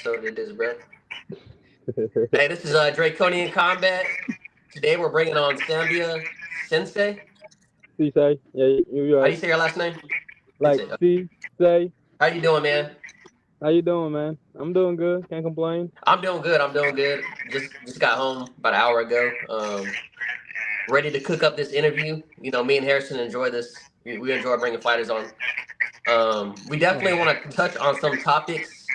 episode it is, bro. Hey, this is Draconian Combat. Today we're bringing on Sambia Sensei. Sesay, yeah, you're How do right. you say your last name? Like Sensei. Sesay, How you doing, man? how you doing, man? I'm doing good. Can't complain. I'm doing good. I'm doing good. Just got home about an hour ago. Ready to cook up this interview. You know, me and Harrison enjoy this. We enjoy bringing fighters on. We definitely want to touch on some topics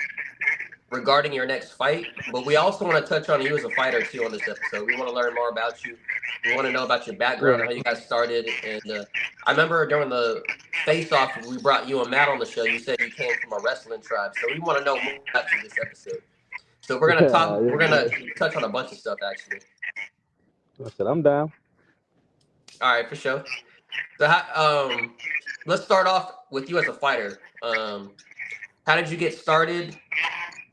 regarding your next fight, but we also want to touch on you as a fighter too on this episode. We want to learn more about you. We want to know about your background and how Right. you guys started. And I remember during the face-off, we brought you and Matt on the show. You said you came from a wrestling tribe, so we want to know more about you this episode. So we're gonna talk. Yeah, We're gonna touch on a bunch of stuff actually. I said I'm down. All right, for sure. So, let's start off with you as a fighter. How did you get started?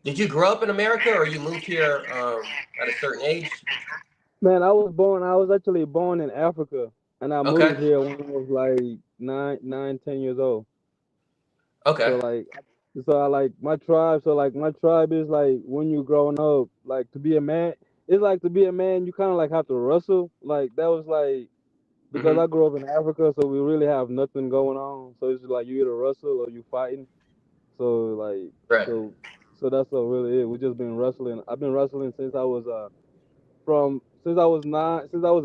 Did you grow up in America, or you moved here at a certain age? Man, I was actually born in Africa, and I Okay. moved here when I was like 10 years old. Okay. So like, so I like my tribe. So like my tribe is like when you growing up, like to be a man. It's like to be a man, you kind of like have to wrestle. Like that was like because Mm-hmm. I grew up in Africa, so we really have nothing going on. So it's like you either wrestle or you fighting. So like Right. so so that's what really it. We just been wrestling. I've been wrestling since I was from since I was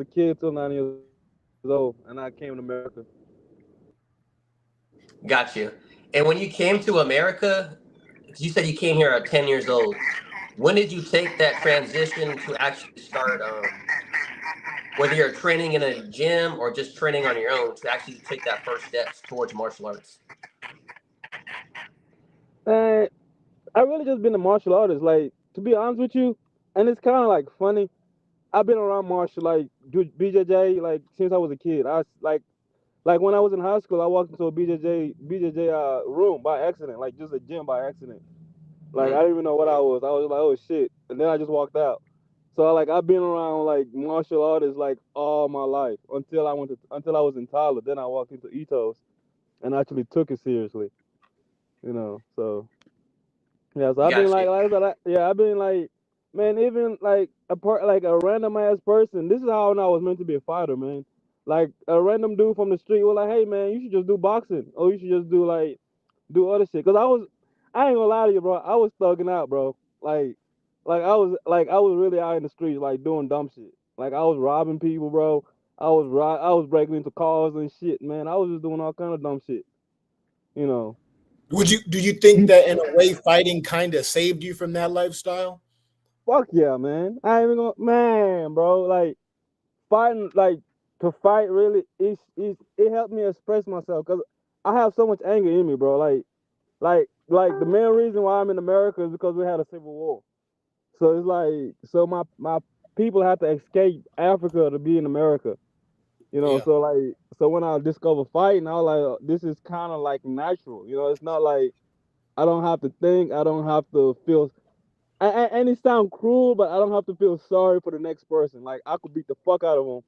a kid till 9 years old, and I came to America. Got you. And when you came to America, you said you came here at 10 years old. When did you take that transition to actually start, whether you're training in a gym or just training on your own, to actually take that first steps towards martial arts? And I really just been a martial artist. Like to be honest with you, and it's kind of like funny. I've been around martial like BJJ like since I was a kid. Like when I was in high school, I walked into a BJJ room by accident, like just a gym by accident. Like I Mm-hmm. didn't even know what I was. I was like, oh shit, and then I just walked out. So like I've been around like martial artists like all my life until I was in Tyler. Then I walked into Ethos and actually took it seriously. So yeah. So I've been Got you. like I said, yeah, I've been like, man, even like like a random ass person. This is how I know I was meant to be a fighter, man. Like a random dude from the street was like, hey man, you should just do boxing, or you should just do other shit. Cause I ain't gonna lie to you, bro. I was thugging out, bro. I was really out in the streets, like doing dumb shit. Like I was robbing people, bro. I was breaking into cars and shit, man. I was just doing all kind of dumb shit, you know. Do you think that in a way fighting kind of saved you from that lifestyle? Fuck yeah, man. I ain't even gonna, man, bro. Like fighting, like to fight, really, it helped me express myself because I have so much anger in me, bro. Like the main reason why I'm in America is because we had a civil war. So it's like, so my people have to escape Africa to be in America. Yeah. So when I discovered fighting, I was like, this is kind of like natural. It's not like I don't have to think, I don't have to feel. And it sounds cruel, but I don't have to feel sorry for the next person. Like I could beat the fuck out of them,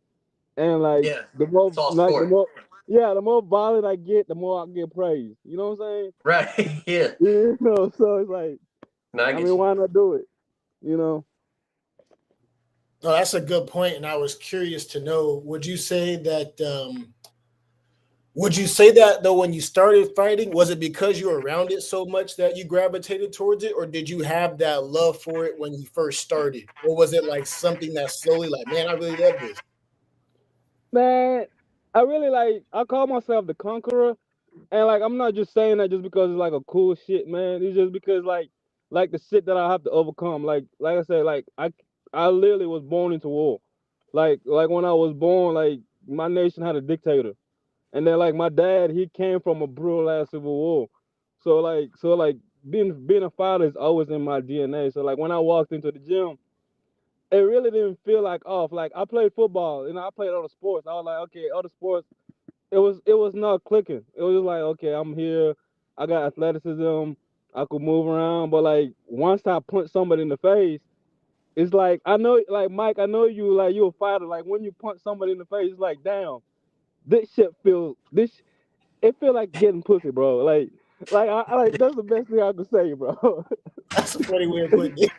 and Yeah. It's all the sport. more, yeah, the more violent I get, the more I get praised. You know what I'm saying? Right. Yeah. So it's like, No, I I get mean, you. why not do it? You know? No, that's a good point, and I was curious to know. Would you say that though when you started fighting, was it because you were around it so much that you gravitated towards it, or did you have that love for it when you first started, or was it like something that slowly, like, man, I really love this? Man, I really like. I call myself the conqueror, and like I'm not just saying that just because it's like a cool shit, man. It's just because like the shit that I have to overcome. Like I said, like I literally was born into war. Like when I was born, like my nation had a dictator, and then like my dad, he came from a brutal ass civil war. So like being a fighter is always in my DNA. So like when I walked into the gym, it really didn't feel like off. Like I played football, I played other sports. I was like, okay, other sports, it was not clicking. It was just like, okay, I'm here. I got athleticism. I could move around. But like once I punch somebody in the face, it's like I know, like Mike, I know you, like you a fighter. Like when you punch somebody in the face, it's like, damn, this shit feel this. It feel like getting pussy, bro. Like I like that's the best thing I could say, bro. That's a funny way of putting it.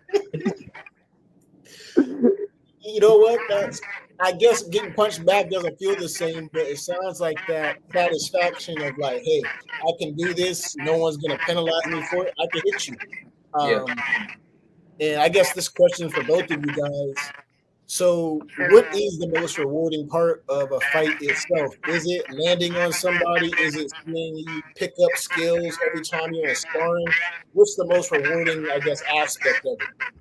You know what? That's I guess getting punched back doesn't feel the same, but it sounds like that satisfaction of like, hey, I can do this. No one's gonna penalize me for it. I can hit you. Yeah. And I guess this question for both of you guys. So, what is the most rewarding part of a fight itself? Is it landing on somebody? Is it seeing you pick up skills every time you're in sparring? What's the most rewarding, I guess, aspect of it?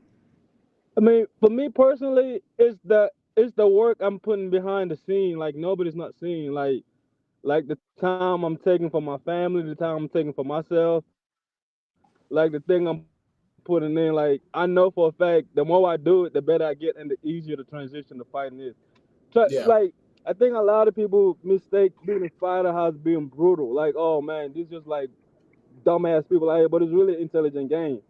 I mean, for me personally, it's the work I'm putting behind the scene. Like nobody's not seeing. Like the time I'm taking for my family, the time I'm taking for myself, like the thing I'm putting in. Like I know for a fact, the more I do it, the better I get, and the easier the transition to fighting is. So, like Yeah, I think a lot of people mistake being a fighter as being brutal. Like, oh man, this just like dumbass people out here, but it's really an intelligent game.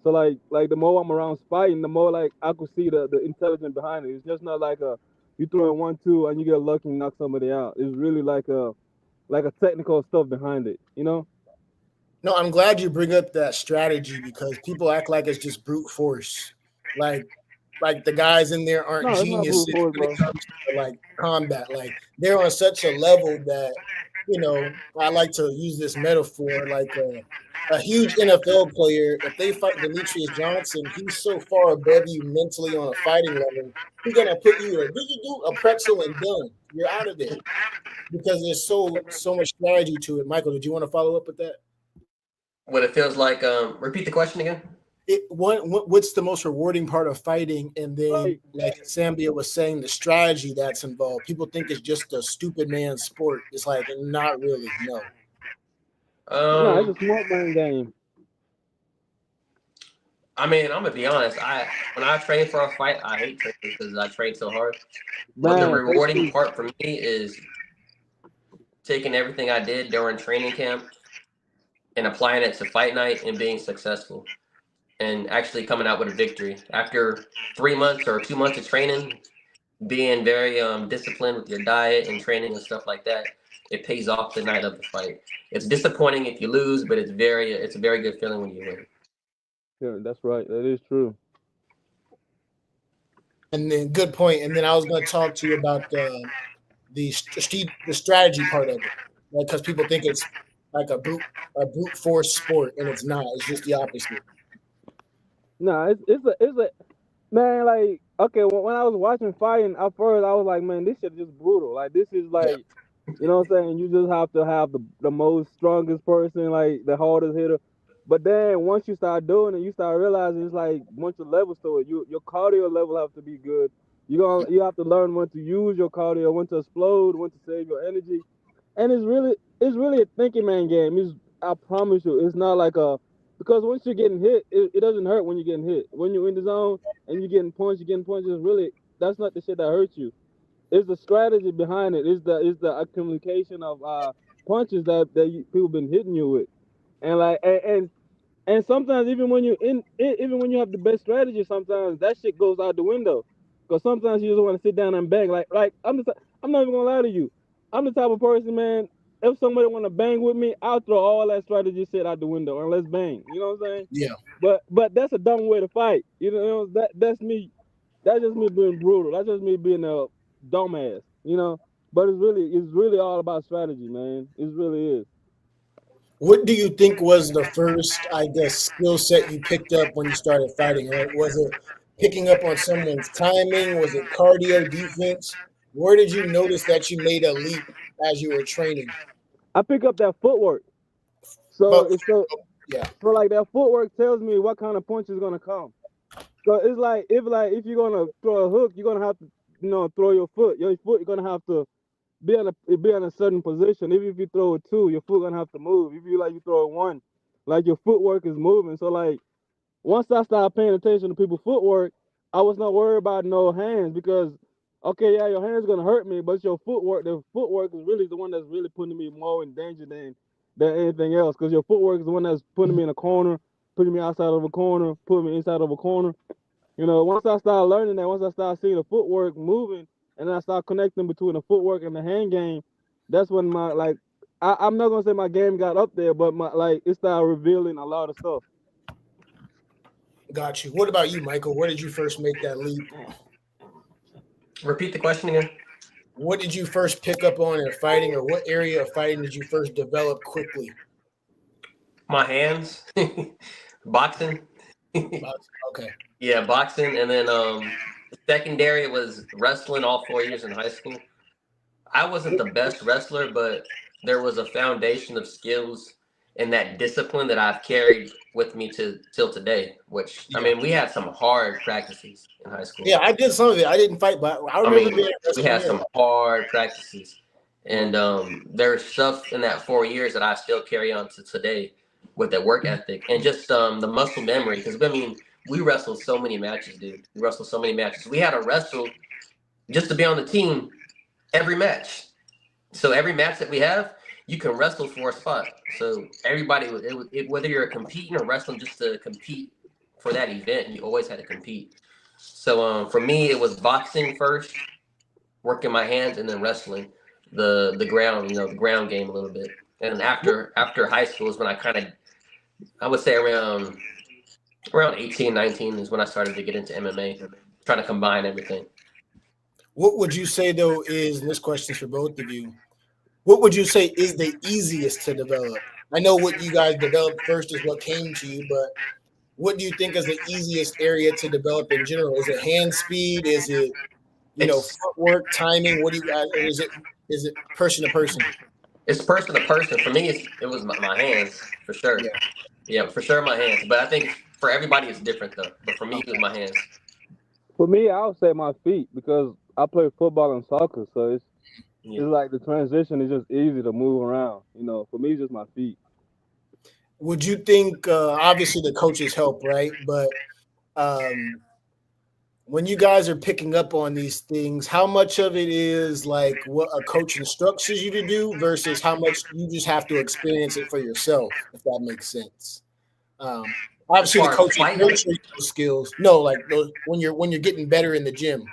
So like the more I'm around fighting, the more like I could see the intelligence behind it. It's just not like a you throw in 1-2 and you get lucky and knock somebody out. It's really like a technical stuff behind it, you know? no, I'm glad you bring up that strategy because people act like it's just brute force. Like like the guys in there aren't No, it's not brute geniuses force, when it bro. comes to like combat. Like they're on such a level that I like to use this metaphor. Like a huge NFL player, if they fight Demetrius Johnson, he's so far above you mentally on a fighting level. He's gonna put you in a pretzel and done. You're out of there because there's so much strategy to it. Michael, did you want to follow up with that? What it feels like. Repeat the question again. What's the most rewarding part of fighting? And then, Like, like Sambia was saying, the strategy that's involved. People think it's just a stupid man's sport. It's like not really. No. no, it's a Um, smart man game. I mean, I'm gonna be honest. When I train for a fight, I hate training because I train so hard. But the Man, me rewarding too. part for me is taking everything I did during training camp and applying it to fight night and being successful and actually coming out with a victory after 3 months or 2 months of training. Being very disciplined with your diet and training and stuff like that, it pays off the night of the fight. It's disappointing if you lose, but it's a very good feeling when you win. Yeah, that's right. That is true. And then good point. And then I was going to talk to you about the strategy part of it, like because people think it's like a brute force sport, and it's not. It's just the opposite. No, it's a man. Like okay, when I was watching fighting at first, I was like, man, this shit is just brutal. Like this is Yeah. like, you know what I'm saying? You just have to have the most strongest person, like the hardest hitter. But then once you start doing it, you start realizing it's like a bunch of levels to it. Your cardio level have to be good. You have to learn when to use your cardio, when to explode, when to save your energy. And it's really a thinking man game. I promise you, it's not like a because once you're getting hit, it doesn't hurt when you're getting hit. When you're in the zone and you're getting punched. It's really that's not the shit that hurts you. It's the strategy behind it. It's the accumulation of punches people been hitting you with, and like and sometimes even when you have the best strategy, sometimes that shit goes out the window. Because sometimes you just want to sit down and bang. Like I'm not even gonna lie to you. I'm the type of person, man. If somebody want to bang with me, I'll throw all that strategy shit out the window and let's bang. You know what I'm saying? Yeah. But that's a dumb way to fight. That's me. That's just me being brutal. That's just me being a dumbass. But it's really all about strategy, man. It really is. What do you think was the first, I guess, skill set you picked up when you started fighting? Like, was it picking up on someone's timing? Was it cardio, defense? Where did you notice that you made a leap as you were training? I pick up that footwork. So But it's so yeah, so like that footwork tells me what kind of punch is gonna come. So it's like if you're gonna throw a hook, you're gonna have to throw your foot. Your foot you're gonna have to be in a certain position. Even if you throw a two, your foot gonna have to move. If you throw a one, like your footwork is moving. So like once I started paying attention to people's footwork, I was not worried about no hands because okay, yeah, your hands gonna hurt me, but your footwork, the footwork is really the one that's really putting me more in danger than anything else. Because your footwork is the one that's putting me in a corner, putting me outside of a corner, putting me inside of a corner. Once I started learning that, once I started seeing the footwork moving, and then I started connecting between the footwork and the hand game, that's when my like I'm not gonna say my game got up there, but my like it started revealing a lot of stuff. Got you. What about you, Michael? Where did you first make that leap? Repeat the question again. What did you first pick up on in fighting, or what area of fighting did you first develop quickly? My hands, boxing. Okay. Yeah, boxing, and then secondary was wrestling all 4 years in high school. I wasn't the best wrestler, but there was a foundation of skills and that discipline that I've carried with me to till today. Which I Yeah. mean, we had some hard practices in high school. Yeah, I did some of it. I didn't fight, but I I remember mean, being at we had WrestleMania. some hard practices, and there's stuff in that 4 years that I still carry on to today with that work ethic and just the muscle memory. Because I mean, we wrestled so many matches, dude. We wrestled so many matches. We had to wrestle just to be on the team every match. So every match that we have, you can wrestle for a spot. So everybody, whether you're competing or wrestling just to compete for that event, you always had to compete. So for me, it was boxing first, working my hands, and then wrestling the ground, the ground game a little bit. And after high school is when I would say around 18, 19 is when I started to get into MMA, trying to combine everything. What would you say though is, and this question's for both of you, what would you say is the easiest to develop? I know what you guys developed first is what came to you, but what do you think is the easiest area to develop in general? Is it hand speed? Is it It's footwork, timing? What do you guys, or is it person to person? it's person to person. For me, it was my hands for sure. Yeah. Yeah, for sure my hands. But I think for everybody it's different though. But for me, it Okay. was my hands. For me, I would say my feet because I play football and soccer, so it's Yeah. like the transition is just easy to move around. For me, it's just my feet. Would you think obviously the coaches help, right? But um, when you guys are picking up on these things, how much of it is like what a coach instructs you to do versus how much you just have to experience it for yourself, if that makes sense? As Obviously, the far as coaches will fighting, show you those skills. No, like those, when you're getting better in the gym.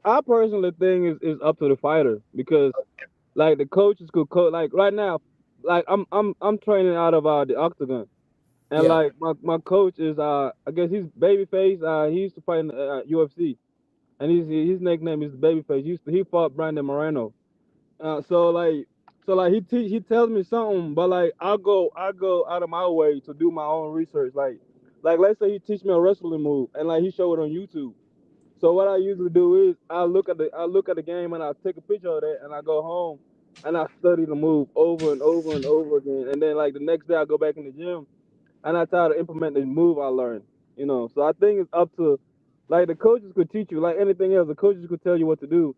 I personally think is up to the fighter because like the coaches could coach like right now, like I'm training out of the octagon. And Yeah, like my coach is I guess he's babyface. He used to fight in UFC, and his nickname is babyface. He fought Brandon Moreno. So like he tells me something, but like I go out of my way to do my own research. Like let's say he teach me a wrestling move, and like he show it on YouTube. So what I usually do is I look at the game and I take a picture of that and I go home and I study the move over and over and over again. And then like the next day I go back in the gym and I try to implement the move I learned. So I think it's up to like the coaches could teach you like anything else. The coaches could tell you what to do,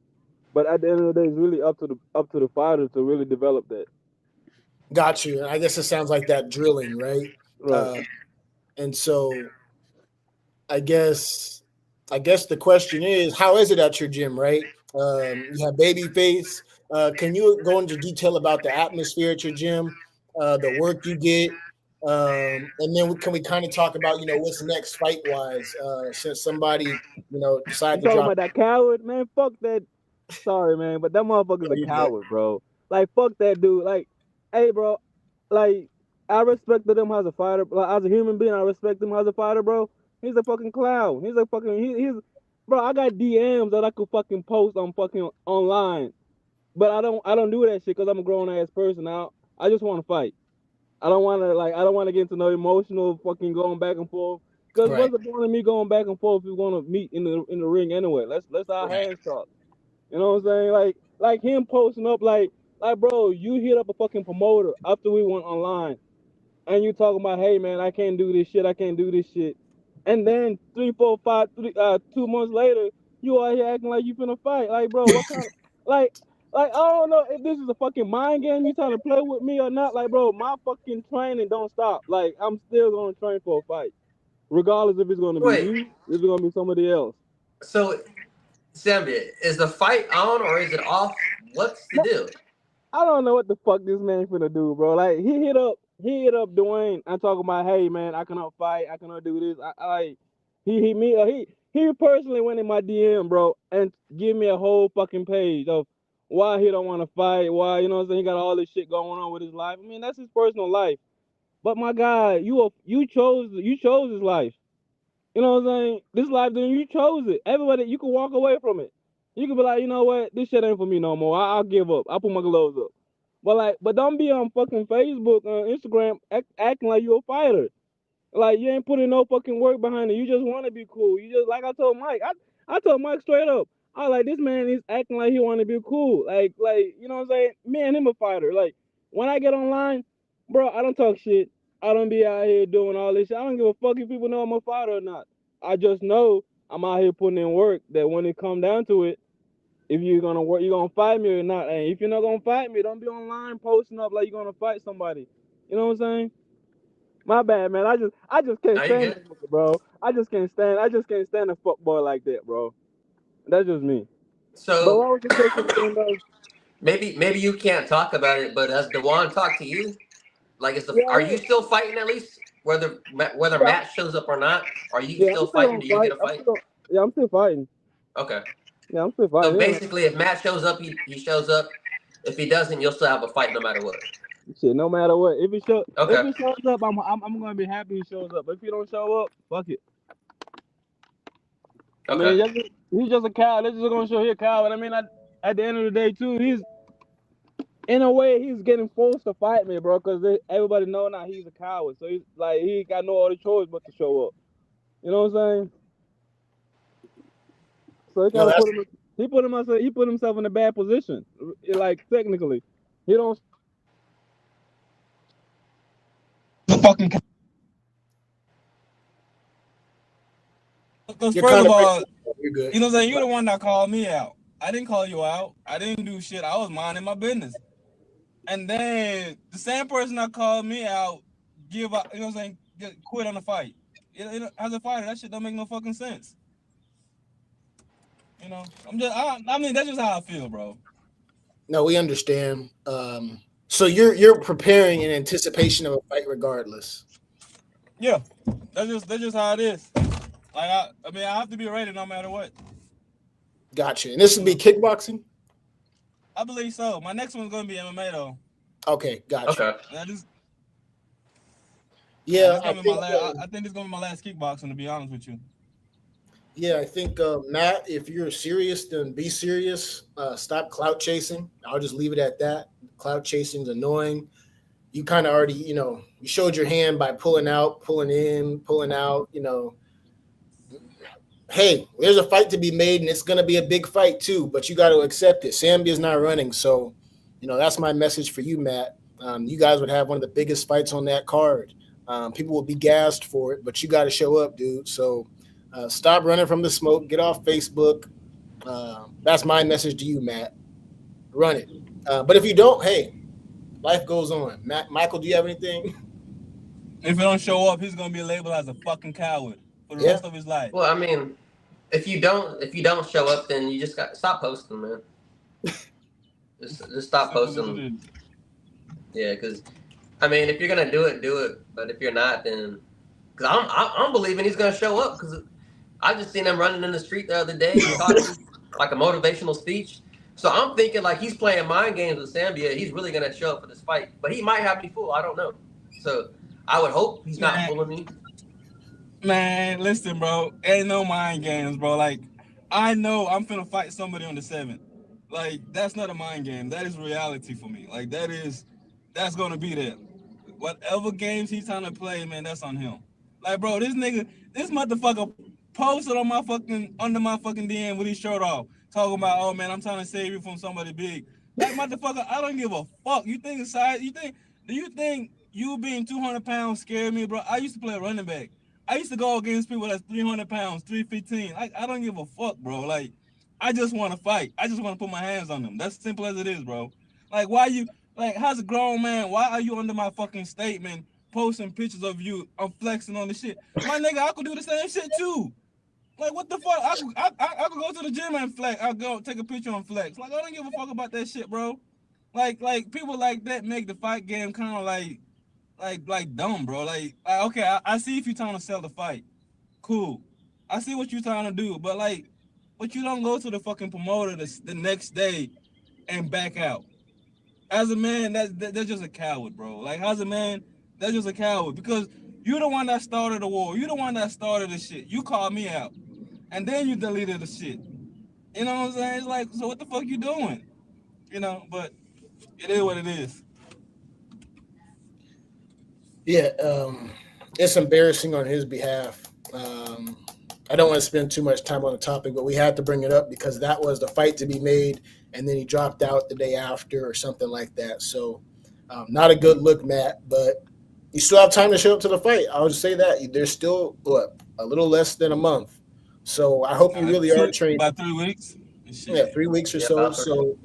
but at the end of the day, it's really up to the fighter to really develop that. got you. I guess it sounds like that drilling, right? Right. Uh, and so I guess I guess the question is, how is it at your gym, right? You have Babyface. Can you go into detail about the atmosphere at your gym, the work you get, and then can we kind of talk about what's next fight wise, since somebody You decided to talking drop. about that coward, man? Fuck that. Sorry, man, but that motherfucker's a You good? coward, bro. Like, fuck that dude. Like, hey, bro. Like, I respected him as a fighter. Like, as a human being, I respect him as a fighter, bro. He's a fucking clown. He's a fucking. He's. Bro, I got DMs that I could fucking post on fucking online, but I don't do that shit because I'm a grown ass person now. I just want to fight. I don't want to get into no emotional fucking going back and forth. Cause Right, what's the point of me going back and forth if we want to meet in the ring anyway? Let's our right, hands talk. You know what I'm saying? Like him posting up like bro, you hit up a fucking promoter after we went online, and you talking about, hey man, I can't do this shit, I can't do this shit, and then 2 months later, you out here acting like you finna fight. Like bro, what kind of like like I don't know if this is a fucking mind game you trying to play with me or not. Like bro, my fucking training don't stop. Like I'm still gonna train for a fight, regardless if it's gonna be wait. me, if it's gonna be somebody else. So, Sambia, is the fight on or is it off? What's the deal? I don't know what the fuck this man finna do, bro. Like he hit up Dwayne and talking about, hey man, I cannot fight, I cannot do this. I like he personally went in my DM, bro, and give me a whole fucking page of why he don't want to fight, why, you know what I'm saying, he got all this shit going on with his life. I mean, that's his personal life. But my God, you chose his life. You know what I'm saying? This life, then you chose it. Everybody, you can walk away from it. You can be like, you know what, this shit ain't for me no more. I'll give up. I'll put my gloves up. But don't be on fucking Facebook, Instagram, acting like you a fighter. Like you ain't putting no fucking work behind it. You just want to be cool. You just like I told Mike. I told Mike straight up. I was like, this man is acting like he want to be cool. Like you know what I'm saying? Me and him a fighter. Like when I get online, bro, I don't talk shit. I don't be out here doing all this shit. I don't give a fuck if people know I'm a fighter or not. I just know I'm out here putting in work. That when it come down to it, if you're gonna work, you're gonna fight me or not. And if you're not gonna fight me, don't be online posting up like you're gonna fight somebody. You know what I'm saying? My bad, man. I just can't Are you stand good? that nigga, bro. I just can't stand a fuck boy like that, bro. That's just me. But So what was the question again, though? maybe you can't talk about it, but has Dewan talked to you? Like, Yeah, are you still fighting at least whether yeah, Matt shows up or not? Are you yeah. I'm still still fighting? on Do you fight. get a fight? Yeah, I'm still fighting. Okay. Yeah, I'm still So fighting. Yeah, basically, if Matt shows up, he shows up. If he doesn't, you'll still have a fight no matter what. shit. No matter what, if Okay. he shows up, I'm gonna be happy he shows up. But if he don't show up, fuck it. I Okay. mean, he's just a coward. They're just gonna show he a coward. I mean, at the end of the day, too, he's in a way he's getting forced to fight me, bro, because everybody know now he's a coward. So he's like he got no other choice but to show up. You know what I'm saying? So he No, kind of that's put himself in a bad position. Like technically, he don't fucking. Because you're first kind of of all, you're good. you know what I'm saying, you're the one that called me out. I didn't call you out. I didn't do shit. I was minding my business. And then the same person that called me out give up. You know what I'm saying? Quit on the fight. As a fighter, that shit don't make no fucking sense. You know, I mean, that's just how I feel, bro. No, we understand. So you're preparing in anticipation of a fight, regardless. Yeah, that's just how it is. Like I mean, I have to be ready no matter what. Gotcha. And this would be kickboxing. I believe so. My next one's gonna be MMA though. Okay, gotcha. Okay. That is, Yeah, this I gonna be my think. last. I think this gonna be my last kickboxing. To be honest with you. Yeah, I think Matt, if you're serious, then be serious. Stop clout chasing. I'll just leave it at that. Clout chasing is annoying. You kind of already, you showed your hand by pulling out, pulling in, pulling out. Hey, there's a fight to be made, and it's going to be a big fight too. But you got to accept it. Sambia's not running, so that's my message for you, Matt. You guys would have one of the biggest fights on that card. People will be gassed for it, but you got to show up, dude. So stop running from the smoke. Get off Facebook. That's my message to you, Matt. Run it. But if you don't, hey, life goes on. Michael, do you have anything? If he don't show up, he's gonna be labeled as a fucking coward for the Yeah. rest of his life. Well, I mean, if you don't show up, then you just got stop posting, man. Just stop Simple as it posting. is. Yeah, because I mean, if you're gonna do it, do it. But if you're not, then because I'm believing he's gonna show up because I just seen him running in the street the other day talking like a motivational speech. So I'm thinking like he's playing mind games with Sambia. He's really gonna show up for this fight, but he might have me fooled. I don't know. So I would hope he's not fooling me. Man, listen, bro. Ain't no mind games, bro. Like, I know I'm finna fight somebody on the 7th. Like, that's not a mind game. That is reality for me. Like, that's gonna be there. Whatever games he's trying to play, man, that's on him. Like, bro, this motherfucker posted on under my fucking DM with his shirt off, talking about, oh man, I'm trying to save you from somebody big. Like, motherfucker, I don't give a fuck. Do you think you being 200 pounds scared me, bro? I used to play running back. I used to go against people that's 300 pounds, 315. Like, I don't give a fuck, bro. Like, I just want to fight. I just want to put my hands on them. That's simple as it is, bro. Like, how's a grown man, why are you under my fucking statement posting pictures of you? I'm flexing on the shit. My nigga, I could do the same shit too. Like, what the fuck? I could go to the gym and flex. I'll go take a picture and flex. Like, I don't give a fuck about that shit, bro. Like people like that make the fight game kind of like dumb, bro. Like okay, I see if you're trying to sell the fight. Cool. I see what you're trying to do, but you don't go to the fucking promoter the next day and back out. As a man, that's just a coward, bro. Like, as a man, that's just a coward because you the one that started the war. You the one that started the shit. You called me out, and then you deleted the shit. You know what I'm saying? It's like, so what the fuck you doing? You know, but it is what it is. Yeah, it's embarrassing on his behalf. I don't want to spend too much time on the topic, but we had to bring it up because that was the fight to be made, and then he dropped out the day after or something like that. So, not a good look, Matt. But you still have time to show up to the fight. I'll just say that there's still a little less than a month. So I hope you really are training. About 3 weeks. Yeah, 3 weeks or Yeah, so. about So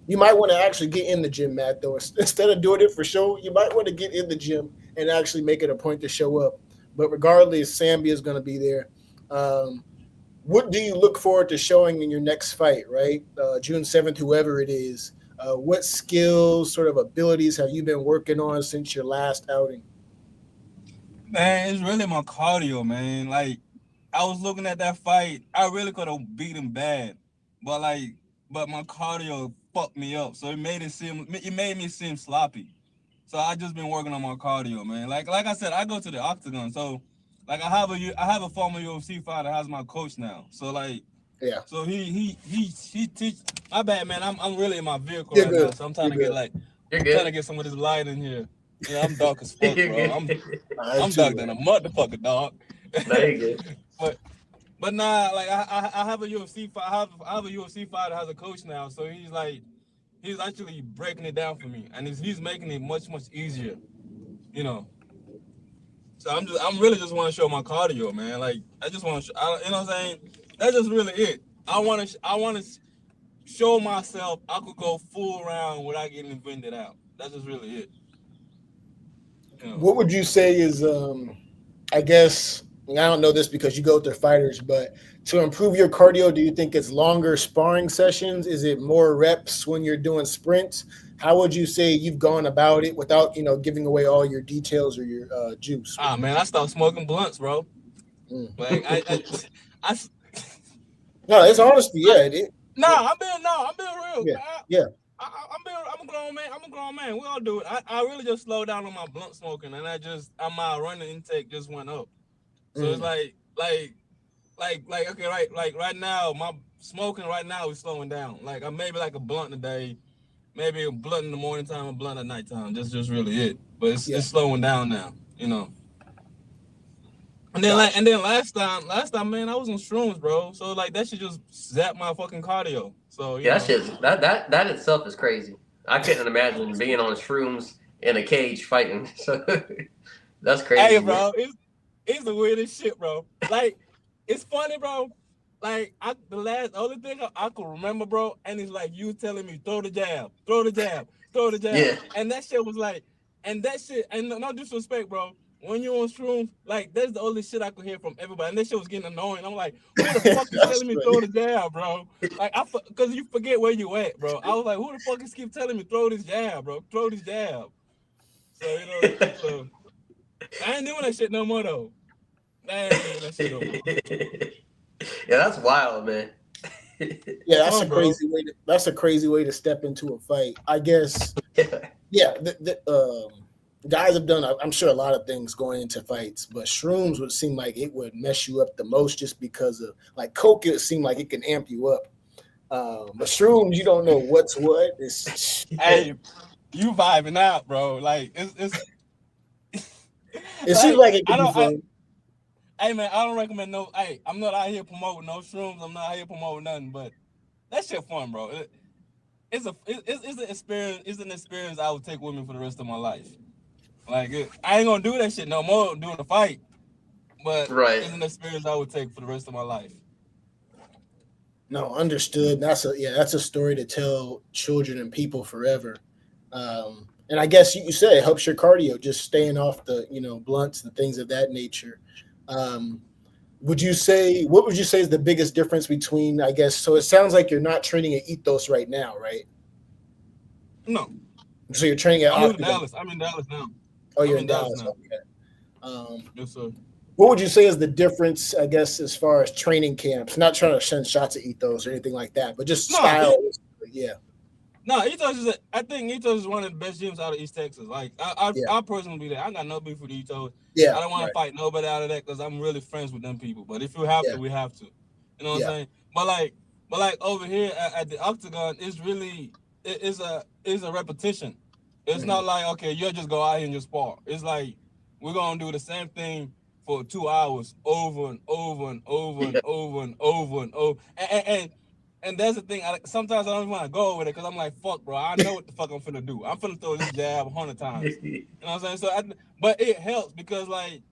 you might want to actually get in the gym, Matt. Though instead of doing it for show, you might want to get in the gym and actually make it a point to show up. But regardless, Sambia is going to be there. What do you look forward to showing in your next fight, right? June 7th, whoever it is. What skills, sort of abilities have you been working on since your last outing? Man, it's really my cardio, man. Like, I was looking at that fight. I really could have beat him bad, but my cardio fucked me up. So it made me seem sloppy. So I just been working on my cardio, man. Like I said, I go to the octagon. So like I have a former UFC fighter as my coach now. So like Yeah. So he teach. My bad, man. I'm really in my vehicle You're right good. now. So I'm trying to You're get like You're trying to good. get some of this light in here. Yeah, I'm dark as fuck, You're bro. good. I'm dark than a motherfucker, dog. No, you're good. But nah, like I have a UFC I have a UFC fighter as a coach now. So he's actually breaking it down for me, and he's making it much easier, you know. So I'm really just want to show my cardio, man. Like I just want to, you know what I'm saying? That's just really it. I want to show myself I could go full round without getting winded out. That's just really it. You know. What would you say is, I guess, I don't know this because you go with their fighters, but to improve your cardio, do you think it's longer sparring sessions? Is it more reps when you're doing sprints? How would you say you've gone about it without, giving away all your details or your juice? Man, I stopped smoking blunts, bro. Like I No, it's honesty. Yeah. I'm being real. Yeah. Yeah. I'm a grown man. I'm a grown man. We all do it. I really just slowed down on my blunt smoking, and my running intake just went up. So it's like okay, right now my smoking right now is slowing down. Like I'm maybe like a blunt a day, maybe a blunt in the morning time, a blunt at nighttime. That's just really it. But it's slowing down now, you know. And then last time, man, I was on shrooms, bro. So like that shit just zap my fucking cardio. So Yeah, that itself is crazy. I couldn't imagine being on shrooms in a cage fighting. So that's crazy. Hey, bro, it's the weirdest shit, bro. Like, it's funny, bro. Like, the only thing I could remember, bro, and it's like you telling me throw the jab, Yeah. and that shit was like, and no disrespect, bro. When you're on shrooms, like that's the only shit I could hear from everybody, and that shit was getting annoying. I'm like, who the fuck is telling me throw the jab, bro? Like because you forget where you at, bro. I was like, who the fuck is keep telling me throw this jab, bro? Throw this jab. So so I ain't doing that shit no more though. I ain't doing that shit no more. Yeah, that's wild, man. Yeah, that's a crazy way. That's a crazy way to step into a fight, I guess. Yeah, guys have done, I'm sure, a lot of things going into fights, but shrooms would seem like it would mess you up the most just because of, like, coke, it seemed like it can amp you up. But shrooms, you don't know what's what. Hey, you vibing out, bro. Like, it seems like it can be fun. Hey, man, I don't recommend no, hey, I'm not out here promoting no shrooms. I'm not out here promoting nothing, but that shit fun, bro. It's an experience. It's an experience I would take with me for the rest of my life. Like, I ain't gonna do that shit no more during the fight, but it's an experience I would take for the rest of my life. No, understood. That's a story to tell children and people forever. And I guess you said it helps your cardio, just staying off the blunts and things of that nature. What would you say is the biggest difference between, I guess? So it sounds like you're not training at Ethos right now, right? No. So you're training at I'm in Dallas now. Oh, you're in Dallas. Okay. Yes, sir. What would you say is the difference, I guess, as far as training camps? Not trying to send shots at Ethos or anything like that, but just style. Yeah. No, Ethos is. I think Ethos is one of the best gyms out of East Texas. Like Yeah, I personally be there. I got no beef with Ethos. yeah, I don't want to right, fight nobody out of that because I'm really friends with them people. But if we have yeah, to, we have to. You know what I'm yeah, saying? But like over here at the Octagon, it's really it's a repetition. It's hmm not like okay, you'll just go out here and just spar. It's like we're gonna do the same thing for 2 hours over and over and over and Yeah. over and over and over. And that's the thing. Sometimes I don't even want to go with it because I'm like, fuck, bro. I know what the fuck I'm finna do. I'm finna throw this jab 100 times. You know what I'm saying? But it helps because like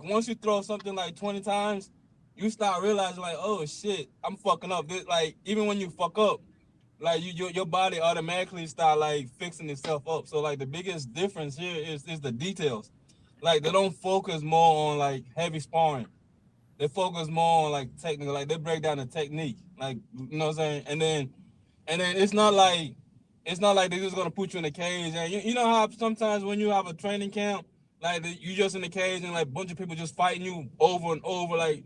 once you throw something like 20 times, you start realizing like, oh shit, I'm fucking up. Like even when you fuck up, like your body automatically start like fixing itself up. So like the biggest difference here is the details. Like they don't focus more on like heavy sparring. They focus more on like technical, like they break down the technique, like you know what I'm saying. And then it's not like they're just gonna put you in a cage. And you know how sometimes when you have a training camp, like you just in the cage and like a bunch of people just fighting you over and over, like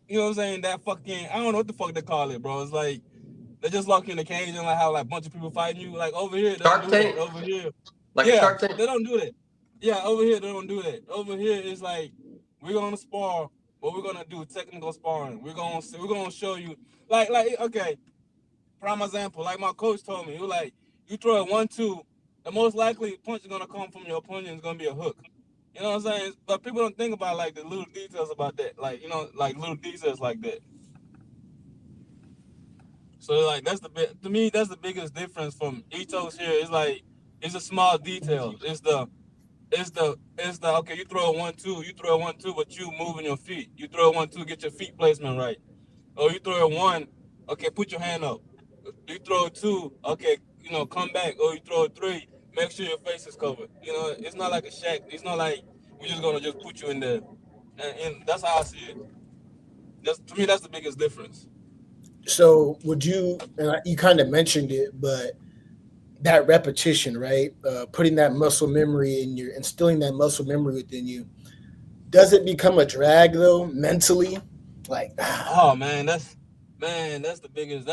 you know what I'm saying. That fucking I don't know what the fuck they call it, bro. It's like they just lock you in the cage and like how like a bunch of people fighting you. Like over here, they don't Shark do that. Tank, Over here, like a yeah, Shark Tank. they don't do that. Yeah, over here they don't do that. Over here it's like we're gonna spar, but we're gonna do technical sparring. We're gonna show you like okay, prime example. Like my coach told me, he was like, you throw a 1-2, the most likely punch is gonna come from your opponent is gonna be a hook. You know what I'm saying? But people don't think about like the little details about that. Like you know, like little details like that. So like that's the bit to me. That's the biggest difference from Ethos here. It's like it's a small details. It's the okay. You throw a 1-2. You throw a 1-2, but you moving your feet. You throw a 1-2, get your feet placement right. Or you throw a one, okay, put your hand up. You throw a two, okay, you know, come back. Or you throw a three, make sure your face is covered. You know, it's not like a shack. It's not like we're just gonna just put you in there. And that's how I see it. That's to me, that's the biggest difference. So would you? And you kind of mentioned it, but that repetition, right? Putting that muscle memory in your, instilling that muscle memory within you. Does it become a drag though, mentally? Like, Oh man, that's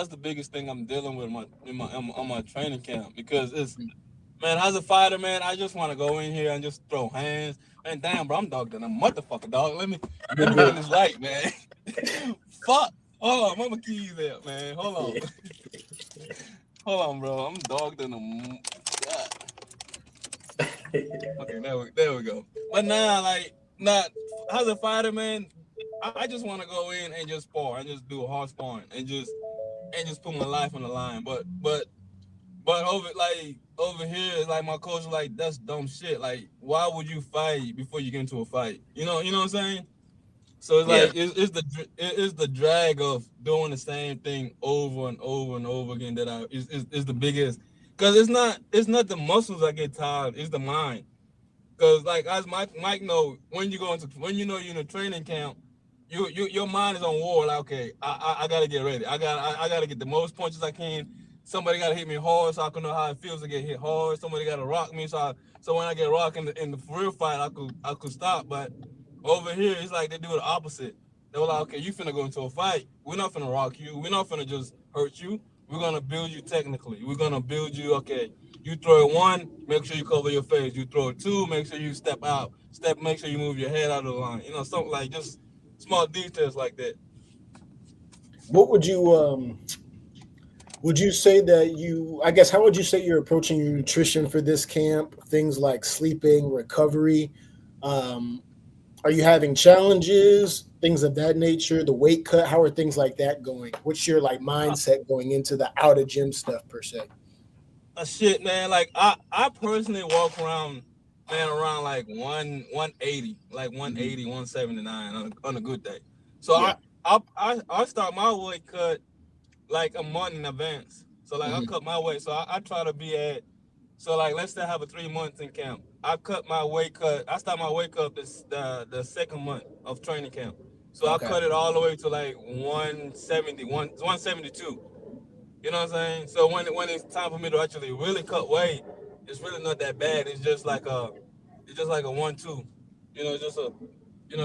the biggest thing I'm dealing with on my training camp because it's man, as a fighter, man, I just want to go in here and just throw hands. Man, damn, bro, I'm dogged in a motherfucker, dog. you're Let me get in good. this light, man. Fuck. Hold on, mama keys there, man. Hold on. Yeah. Hold on, bro. I'm dogged in a God. Okay, there we go. But now, like, not as a fighter, man, I just want to go in and just spar and just do a hard sparring and just put my life on the line. But over here, it's like my coach was like, that's dumb shit. Like, why would you fight before you get into a fight? You know what I'm saying? So it's Yeah. like it's the drag of doing the same thing over and over and over again that is the biggest. Cause it's not the muscles that get tired, it's the mind. Cause like as Mike know, when you know you're in a training camp, your mind is on war. Like okay, I gotta get ready. I gotta get the most punches I can. Somebody gotta hit me hard so I can know how it feels to get hit hard. Somebody gotta rock me so when I get rocked in the real fight I could stop. But over here it's like they do the opposite. They were like, okay, you finna go into a fight. We're not finna rock you. We're not finna just hurt you. We're gonna build you technically. We're gonna build you. Okay, you throw it one, make sure you cover your face. You throw it two, make sure you step out. Make sure you move your head out of the line. You know, something like just small details like that. What would you say that you? I guess how would you say you're approaching your nutrition for this camp? Things like sleeping, recovery. Um, are you having challenges, things of that nature? The weight cut. How are things like that going? What's your like Uh, mindset going into the out of gym stuff per se? shit, man. Like I personally walk around, man, around like 180, like one Mhm. eighty, 179 on a good day. So Yeah. I start my weight cut like a month in advance. So like I hmm cut my weight. So I try to be at so like let's say I have a 3 months in camp. I cut my weight cut. I start my weight cut the second month of training camp. So I Okay. cut it all the way to like 172. You know what I'm saying? So when it's time for me to actually really cut weight, it's really not that bad. It's just like a 1-2. You know, it's just a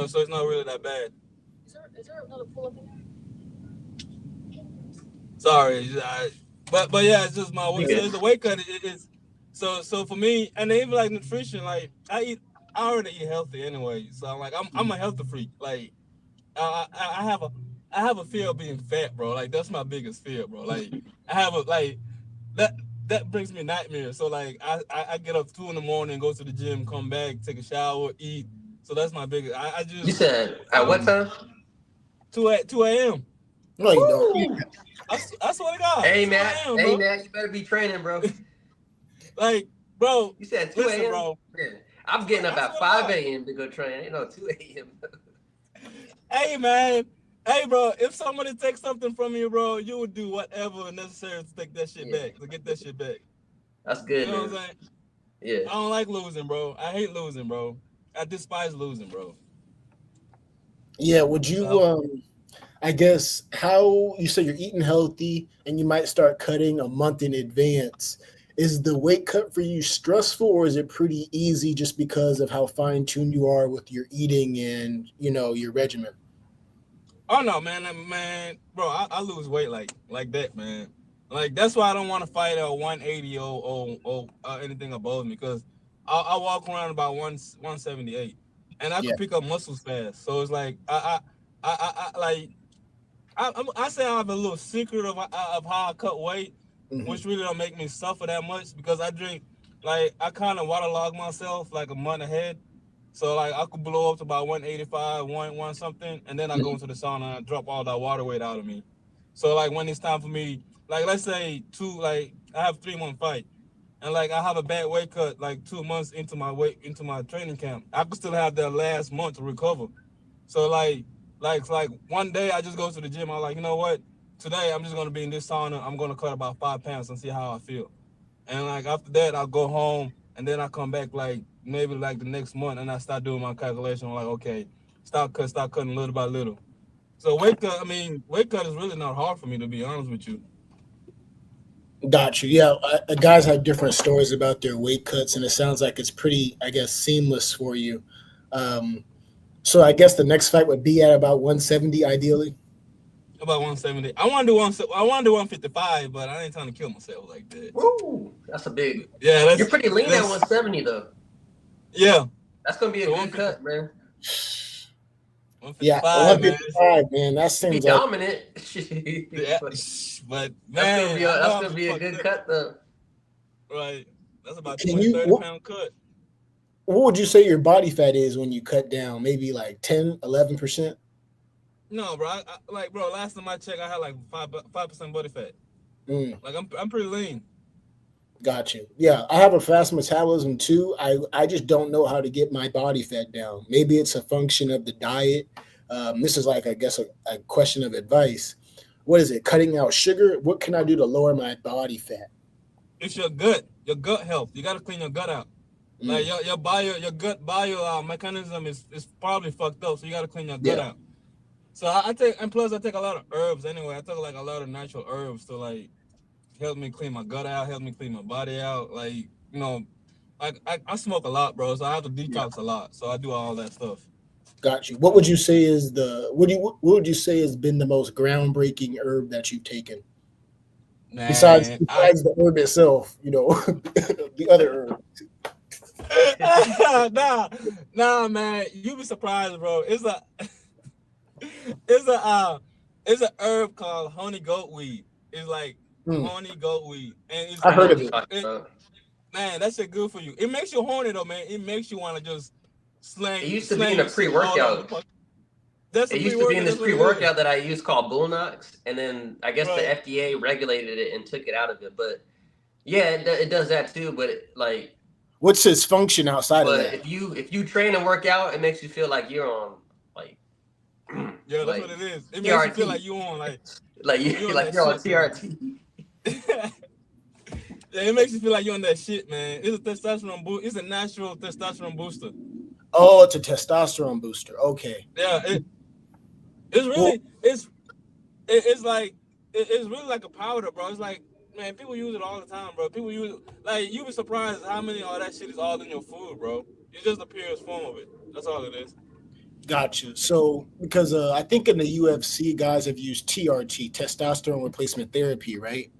so it's not really that bad. Is there another pull up in there? Sorry, But yeah, it's just my weight. So Yeah. it's the weight cut. It's so for me, and even like nutrition, like I already eat healthy anyway. So like I'm a healthy freak. Like I have a fear of being fat, bro. Like that's my biggest fear, bro. Like I have a like that brings me nightmares. So like I get up 2 a.m, go to the gym, come back, take a shower, eat. So that's my biggest. I You just said at what time? 2 a.m. No, you don't. Woo! I swear to God, Hey 2 man, a.m. hey bro. man, you better be training, bro. Like, bro, You said 2 listen, a.m. bro. Yeah. I'm getting up I at swear to 5 God. a.m. to go train. Ain't no 2 a.m. Hey man, hey bro, if somebody takes something from you, bro, you would do whatever necessary to take that shit Yeah. back, to get that shit back. That's You good, know what I'm man. saying? Yeah. I don't like losing, bro. I hate losing, bro. I despise losing, bro. Yeah, would you So I guess how you say you're eating healthy and you might start cutting a month in advance. Is the weight cut for you stressful or is it pretty easy just because of how fine tuned you are with your eating and your regimen? oh no, man, bro, I lose weight like that, man. Like that's why I don't want to fight at 180 or anything above me because I walk around about 178, and I Yeah. could pick up muscles fast. So it's like I like I say I have a little secret of how I cut weight, Hmm. which really don't make me suffer that much because I drink like I kind of waterlog myself like a month ahead. So like I could blow up to about 185, one something, and then I go into the sauna and drop all that water weight out of me. So like when it's time for me, like let's say I have 3 month fight, and like I have a bad weight cut like 2 months into my training camp. I could still have that last month to recover. So like one day I just go to the gym. I'm like, you know what? Today I'm just gonna be in this sauna. I'm gonna cut about 5 pounds and see how I feel. And like after that, I'll go home and then I come back like maybe like the next month and I start doing my calculation. I'm like, okay, start cutting little by little. So weight cut is really not hard for me to be honest with you. Got you. Yeah, guys have different stories about their weight cuts, and it sounds like it's pretty, I guess, seamless for you. Um, so I guess the next fight would be at about 170, ideally. About 170. I want to do 155, but I ain't trying to kill myself like that. Woo! That's a big. Yeah, You're pretty lean at that's 170 though. yeah. That's gonna be a So good cut, man. Yeah, 155, man. 155, man. That You be seems like dominant. Yeah, But but that's gonna man, be a I know that's I'm gonna be a fucked good up. cut though. Right. That's about can 20, you 30 pound cut. what would you say your body fat is when you cut down? Maybe like 10, 11%? No, bro. Like, bro, last time I checked, I had like 5% body fat. Mm, Like, I'm pretty lean. got you. Yeah, I have a fast metabolism too. I just don't know how to get my body fat down. Maybe it's a function of the diet. This is like, I guess, a question of advice. What is it? Cutting out sugar? What can I do to lower my body fat? It's your gut health. You gotta clean your gut out. Like Mm, your gut bio mechanism is probably fucked up. So you gotta clean your gut yeah, out. So I take, and plus I take a lot of herbs anyway. I take like a lot of natural herbs to like help me clean my gut out, help me clean my body out. Like like I smoke a lot, bro. So I have to yeah, detox a lot. So I do all that stuff. got you. What would you say is what would you say has been the most groundbreaking herb that you've taken? Besides Man, besides the herb itself, the other herb. nah, man. You be surprised, bro. It's a it's a herb called honey goat weed. It's like Mm, honey goat weed, and I I know heard what of you're it. talking about. man, that shit good for you. It makes you horny though, man. It makes you want to just It slang used to be in a your shit all over the pre-workout. fuck. That's a It used to be in pre-workout. this That's what it is, pre-workout that I used called Bullnox, and then I guess the right? FDA regulated it and took it out of it. But yeah, it does that too. But What's its function outside of but that? if you train and work out, it makes you feel like you're on like Yeah, that's what like it is. It makes you feel like TRT, you on like you on like that you're on shit, man. TRT. Yeah, it makes you feel like you're on that shit, man. It's a testosterone boost. It's a natural testosterone booster. Oh, it's a testosterone booster. Okay. Yeah, it's Well, really it's like it's really like a powder, bro. It's like man, people use it all the time, bro. People use it like you be surprised how many all that shit is all in your food, bro. It's just the purest form of it. That's all it is. got you. So, because I think in the UFC, guys have used TRT, testosterone replacement therapy, right?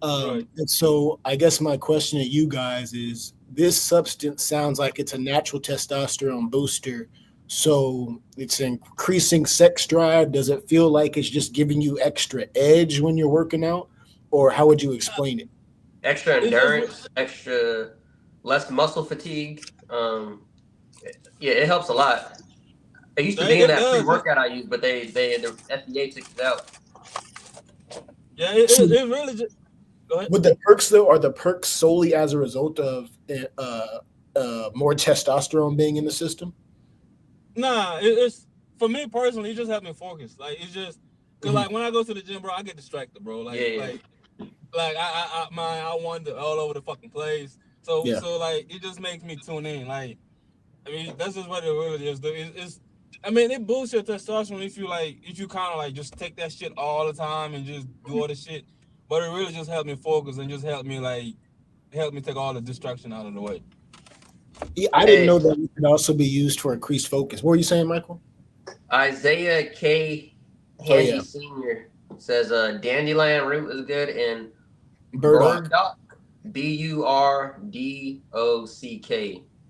Right. And so I guess my question to you guys is: this substance sounds like it's a natural testosterone booster. So it's increasing sex drive. Does it feel like it's just giving you extra edge when you're working out, or how would you explain it? Extra It's just endurance, extra less muscle fatigue. Yeah, it helps a lot. It used to be in it that pre does. workout I used, but the FDA took it out. Yeah, So it really just go ahead. with the perks though, are the perks solely as a result of more testosterone being in the system? Nah, it's for me personally. It just helped me focus. Like it's just because Mhm. like when I go to the gym, bro, I get distracted, bro. Yeah, yeah. Like I wander all over the fucking place. So Yeah. so like it just makes me tune in. Like I mean that's just what it really is. It's I mean it boosts your testosterone if you kind of like just take that shit all the time and just do all the shit. But it really just helped me focus and just help me take all the distraction out of the way. Yeah, I didn't Hey, know that it could also be used for increased focus. What were you saying, Michael? Isaiah K. Oh Handy yeah, Sr. says dandelion root is good and burdock. burdock, Burdock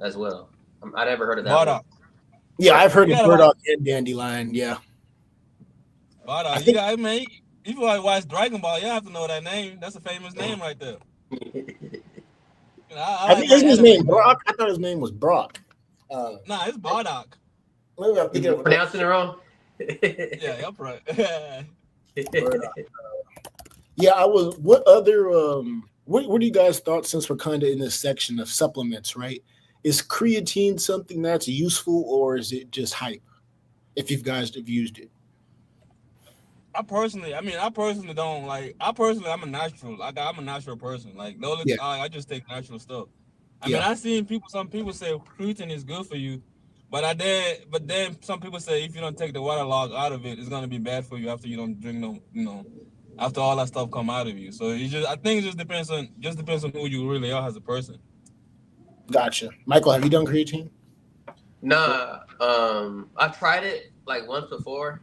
as well. I never heard of that one. But Yeah, I've heard you of gotta watch burdock and dandelion. Yeah, I You think. got, I mean, if you like watch Dragon Ball, you have to know that name. That's a famous name right there. You know, I I like think my isn't his anime, name man. Brock? I thought his name was Brock. Uh, Nah, it's Bardock. Maybe I'm thinking You of another pronouncing it wrong? Yeah, yep, right. burdock. Yeah, I was. What other? What do you guys thought? Since we're kind of in this section of supplements, right? Is creatine something that's useful, or is it just hype? If you guys have used it, I personally don't like. I personally, I'm a natural. I'm a natural person. Like, no, yeah, I just take natural stuff. I mean, yeah. I seen people. Some people say creatine is good for you, but then some people say if you don't take the water log out of it, it's gonna be bad for you after you don't drink no, after all that stuff come out of you. So I think it just depends on who you really are as a person. Gotcha. Michael, have you done creatine? Nah, I tried it like once before.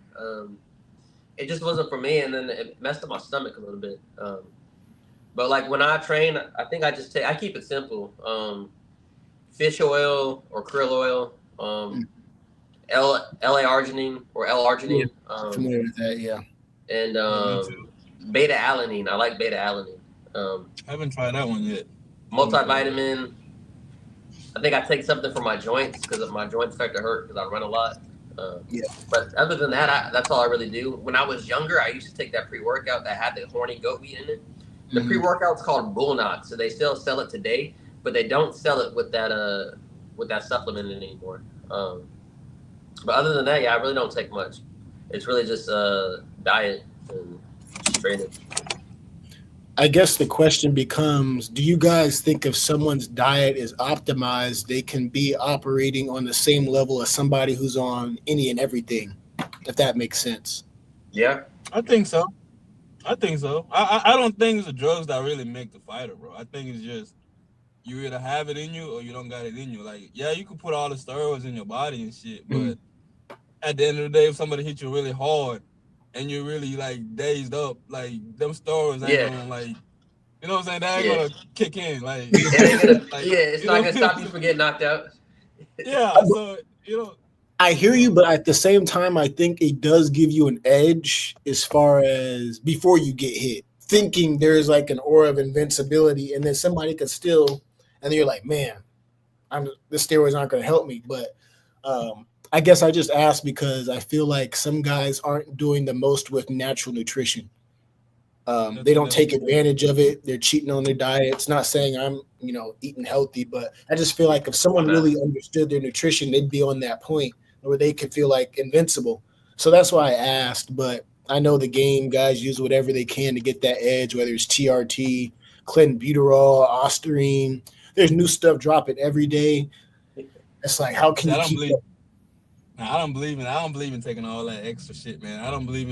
It just wasn't for me, and then it messed up my stomach a little bit. But like when I train, I think I keep it simple. Fish oil or krill oil, Mm, LA arginine or L yeah, arginine, familiar with that. Yeah. and Yeah, me too. beta alanine. I like beta alanine. I haven't tried that one yet. I haven't tried that. Multivitamin. I think I take something for my joints because my joints start to hurt because I run a lot. Um, Yeah. but other than that, that's all I really do. When I was younger, I used to take that pre-workout that had the horny goat meat in it. The Mhm. pre-workout's called Bull Knot, so they still sell it today, but they don't sell it with that supplement anymore. But other than that, yeah, I really don't take much. It's really just diet and just training. I guess the question becomes: do you guys think if someone's diet is optimized, they can be operating on the same level as somebody who's on any and everything? If that makes sense. Yeah, I think so. I think so. I don't think it's the drugs that really make the fighter, bro. I think it's just you either have it in you or you don't got it in you. Like, yeah, you can put all the steroids in your body and shit, Mhm. but at the end of the day, if somebody hit you really hard and you're really like dazed up, like them steroids ain't yeah, gonna like, you know what I'm saying? They ain't yeah. gonna kick in, It ain't gonna. like Yeah, it's you not know. gonna stop you from getting knocked out. Yeah, so I hear you you, know, but at the same time, I think it does give you an edge as far as before you get hit, thinking there's like an aura of invincibility, and then somebody could still, and then you're like, man, the steroids aren't going to help me. But I guess I just asked because I feel like some guys aren't doing the most with natural nutrition. I They think don't that's take advantage of it. They're cheating on their diets. Not saying I'm, eating healthy, but I just feel like if I'm someone not. really understood their nutrition, they'd be on that point where they could feel like invincible. So that's why I asked. But I know the game guys use whatever they can to get that edge, whether it's TRT, clenbuterol, ostarine. There's new stuff dropping every day. It's like, how can see, you keep up? I don't believe in taking all that extra shit, man. I don't believe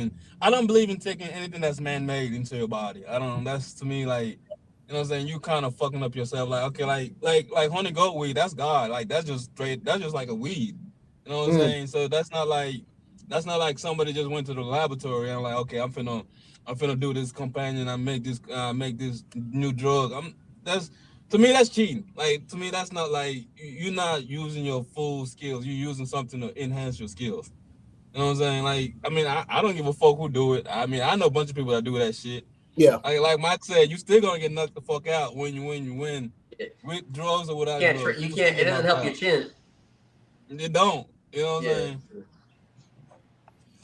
in taking anything that's man made into your body. I don't. That's to me like, you know what I'm saying. You kind of fucking up yourself. Like okay, like honey goat weed. That's God. Like that's just straight. That's just like a weed. You know what I'm Mm, saying. So that's not like That's not like somebody just went to the laboratory and like, okay, I'm finna do this companion. I make this new drug. That's to me that's cheating. Like to me that's not like you're not using your full skills. You're using something to enhance your skills. You know what I'm saying? Like I mean I don't give a fuck who do it. I mean I know a bunch of people that do that shit. Yeah. Like Mike said, you still gonna get knocked the fuck out when you win Yeah. with drugs or without You drugs. you People can't. still It get doesn't knocked help your out. chin. It don't. You know what I'm Yeah. saying?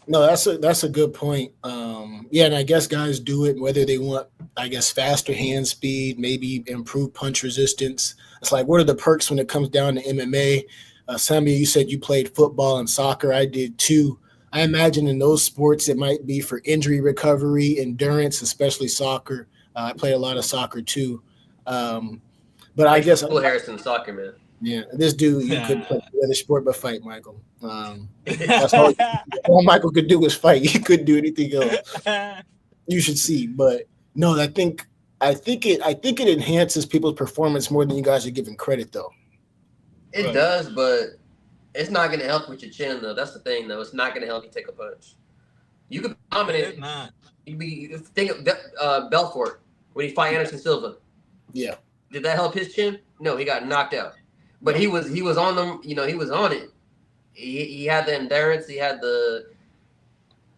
No, that's a good point. Yeah, and I guess guys do it whether they want, I guess, faster hand speed, maybe improve punch resistance. It's like, what are the perks when it comes down to MMA? Sambia, you said you played football and soccer. I did too. I imagine in those sports it might be for injury recovery, endurance, especially soccer. I played a lot of soccer too. But I Went to guess school, Harrison, soccer, man. yeah, this dude you could Yeah. play any other sport but fight, Michael. That's all Michael could do was fight. He couldn't do anything else. You should see, but no, I think it enhances people's performance more than you guys are giving credit, though. It Right. does, but it's not going to help with your chin, though. That's the thing, though. It's not going to help you take a punch. You could be It's dominant. not. You be think of Belfort when he fought Anderson Silva. Yeah, Did that help his chin? No, he got knocked out. But he was on them. You know, he was on it. He had the endurance. He had the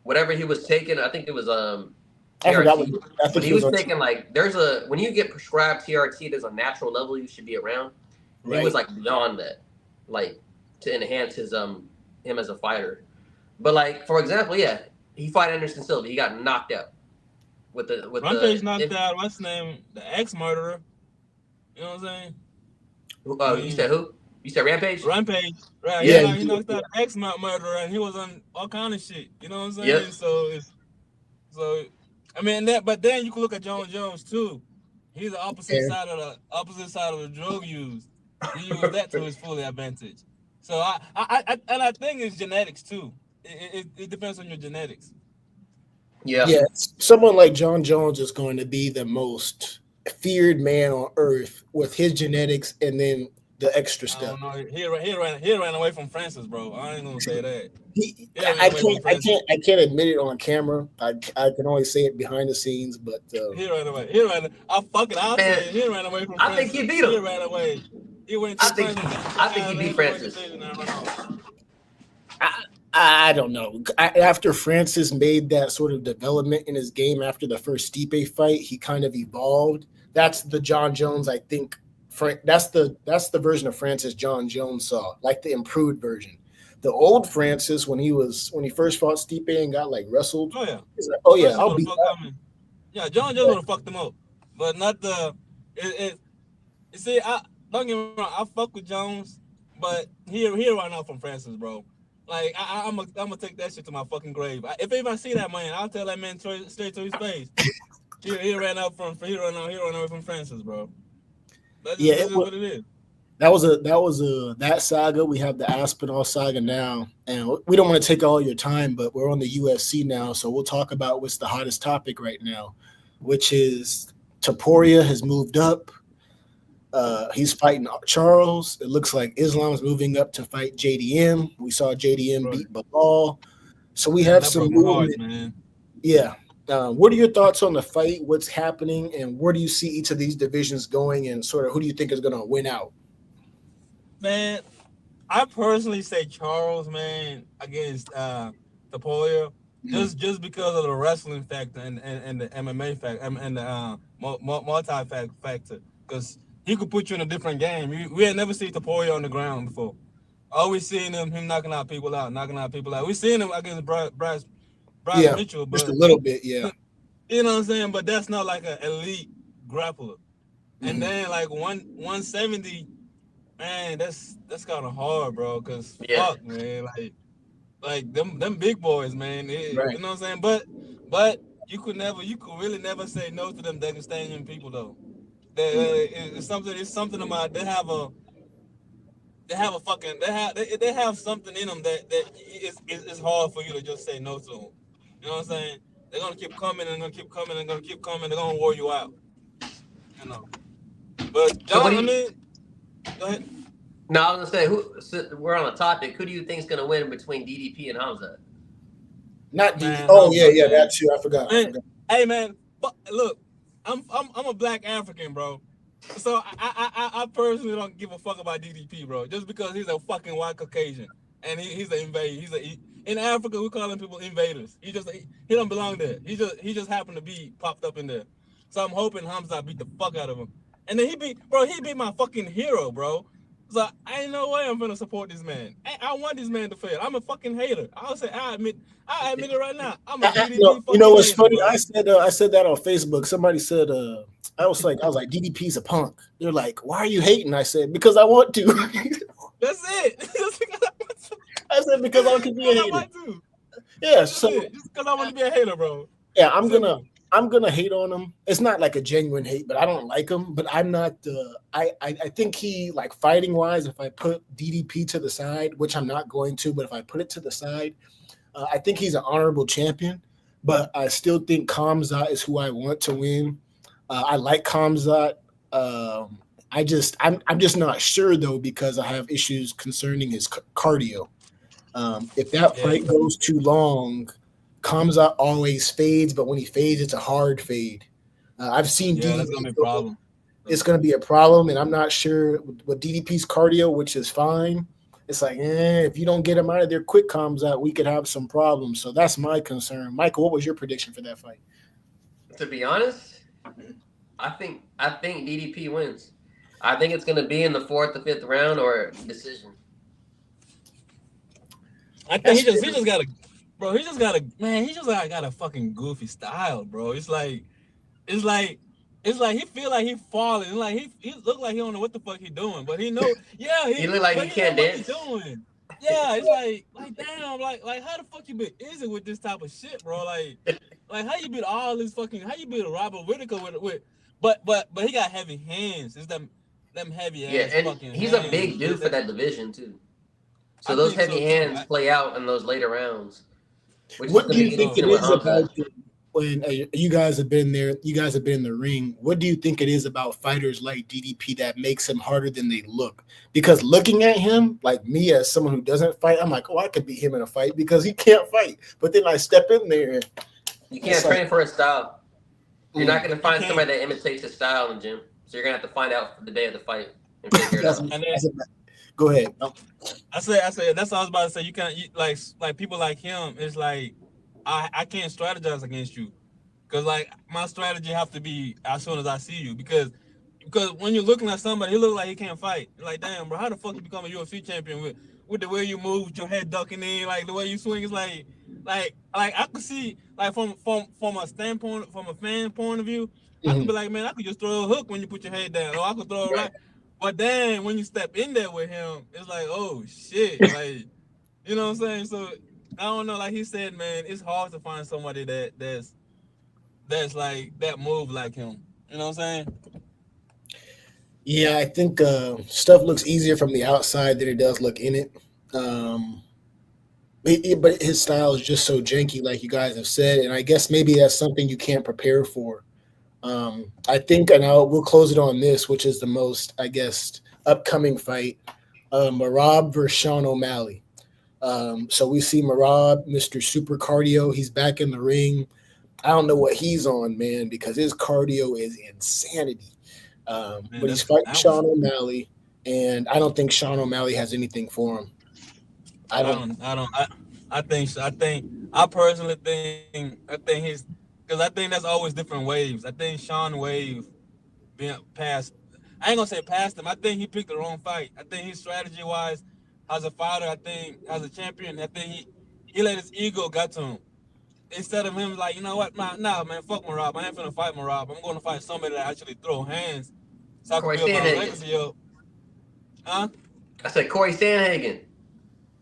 whatever he was taking. I think it was I forgot what TRT. I But think he he was was on. taking like when you get prescribed TRT, there's a natural level you should be around. He Right. was like beyond that, like to enhance his him as a fighter. But like for example, yeah, he fought Anderson Silva. He got knocked out Rampage knocked out what's his name, the ex murderer. You know what I'm saying? You said who? You said Rampage? Rampage, right? Yeah, He knocked out the ex murderer, and he was on all kind of shit. You know what I'm saying? Yep. So I mean but then you can look at John Jones too. He's the opposite Yeah. side of the drug use. He used that to his full advantage. So I think it's genetics too. It depends on your genetics. Yeah. Yeah, someone like John Jones is going to be the most feared man on earth with his genetics and then the extra I stuff. don't know. He ran away from Francis, bro. I ain't gonna say that. He, He ran I away from can't, I Francis. can't, I can't admit it on camera. I can only say it behind the scenes, but He ran away. I'll say it. He ran away from I think Francis. he beat him. He ran away. He went to I think he beat Francis. I don't know. After Francis made that sort of development in his game after the first Stipe fight, he kind of evolved. That's the John Jones, I think. That's the version of Francis John Jones saw, like the improved version. The old Francis, when he first fought Stipe and got like wrestled, Oh yeah. he's like, oh yeah, Francis I'll would've beat fucked that. him. Yeah, John Jones would have fucked him up, but not the. You see, I don't get me wrong. I fuck with Jones, but he ran out from Francis, bro. Like I'm gonna take that shit to my fucking grave. If I see that man, I'll tell that man straight to his face. He ran away from Francis, bro. That's just what it is. That saga. We have the Aspinall saga now, and we don't want to take all your time, but we're on the UFC now, so we'll talk about what's the hottest topic right now, which is Topuria has moved up. He's fighting Charles. It looks like Islam's moving up to fight JDM. We saw JDM beat Bilal, so we have some movement. Man. Yeah. What are your thoughts on the fight? What's happening, and where do you see each of these divisions going, and sort of who do you think is going to win out? Man, I personally say Charles, man, against Topuria, just because of the wrestling factor and the MMA factor and the multi factor, because he could put you in a different game. We had never seen Topuria on the ground before. Always seeing him knocking out people out. We seen him against Brad Mitchell, but just a little bit, yeah. You know what I'm saying? But that's not like an elite grappler. And then like 170. Man, that's kind of hard, bro. Cause fuck, man, like them big boys, man. Right. You know what I'm saying? But you could really never say no to them Dagestanian people though. It's something about they have something in them that it's hard for you to just say no to them. You know what I'm saying? They're gonna keep coming and gonna keep coming and gonna keep coming. They're gonna wear you out. You know. But John, go ahead. No, I was gonna say we're on a topic. Who do you think is gonna win between DDP and Hamza? Not DD. Man, Oh Hamza, yeah, man. that too. I forgot. Man, hey man, look, I'm a black African, bro. So I personally don't give a fuck about DDP, bro. Just because he's a fucking white Caucasian and he's an invader. In Africa we calling people invaders. He don't belong there. He just happened to be popped up in there. So I'm hoping Hamza beat the fuck out of him. And then he beat my fucking hero, bro. So I ain't no way I'm gonna support this man. I want this man to fail. I'm a fucking hater. I admit it right now. I'm a DDP You know fucking what's hater, funny? bro. I said that on Facebook. Somebody said I was like DDP's a punk. They're like, why are you hating? I said because I want to. That's it. I said because I can be a I hater. want to. Yeah, Just because I want to be a hater, bro. Yeah, I'm gonna hate on him. It's not like a genuine hate, but I don't like him. But I'm not. I think he like fighting wise. If I put DDP to the side, which I'm not going to, but if I put it to the side, I think he's an honorable champion. But I still think Kamzat is who I want to win. I like Kamzat. I'm just not sure though because I have issues concerning his cardio. If that fight goes too long, Kamzat always fades, but when he fades, it's a hard fade. I've seen DDP. That's gonna be a problem. It's gonna be a problem, and I'm not sure with DDP's cardio, which is fine. It's like, if you don't get him out of there quick, Kamzat, we could have some problems. So that's my concern. Michael, what was your prediction for that fight? To be honest, I think DDP wins. I think it's gonna be in the 4th or 5th round or decision. I think he just got a fucking goofy style, bro. It's like he feel like he falling. Like he look like he don't know what the fuck he doing, but he know. Yeah, he look like he can't dance. Doing. Yeah, it's like damn, like how the fuck you been easy with this type of shit, bro? Like how you beat all this fucking how you beat Robert Whitaker with but he got heavy hands. It's them heavy ass and fucking he's hands. a big dude for that division too. So those heavy hands play out in those later rounds. What do you think it is about when you guys have been there? You guys have been in the ring. What do you think it is about fighters like DDP that makes him harder than they look? Because looking at him, like me as someone who doesn't fight, I'm like, oh, I could beat him in a fight because he can't fight. But then I step in there. You can't train for his style. You're not going to find somebody that imitates his style in the gym. So you're going to have to find out the day of the fight and figure it out. Go ahead. I say that's what I was about to say. You can't like people like him. It's like I can't strategize against you because like my strategy have to be as soon as I see you because when you're looking at somebody, he look like he can't fight. You're like, damn, bro, how the fuck you become a UFC champion with the way you move, with your head ducking in, like the way you swing? It's like I could see like from a standpoint, from a fan point of view, I could be like, man, I could just throw a hook when you put your head down, or I could throw a right. But then when you step in there with him, it's like, oh shit, like, you know what I'm saying? So I don't know, like he said, man, it's hard to find somebody that's like that move like him. You know what I'm saying? Yeah, I think stuff looks easier from the outside than it does look in it. But his style is just so janky, like you guys have said, and I guess maybe that's something you can't prepare for. I think, and we'll close it on this, which is the most, I guess, upcoming fight, Merab versus Sean O'Malley. So we see Merab, Mr. Super Cardio. He's back in the ring. I don't know what he's on, man, because his cardio is insanity. But he's fighting Sean O'Malley, and I don't think Sean O'Malley has anything for him. I personally think he's, because I think that's always different waves. I think Sean wave being past, I ain't gonna say past him. I think he picked the wrong fight. I think his strategy wise, as a fighter, I think as a champion, I think he let his ego get to him. Instead of him like, you know what, man, fuck Merab. I ain't finna fight Merab. I'm gonna fight somebody that actually throw hands. So I can build my legacy up. Huh? I said Corey Sandhagen.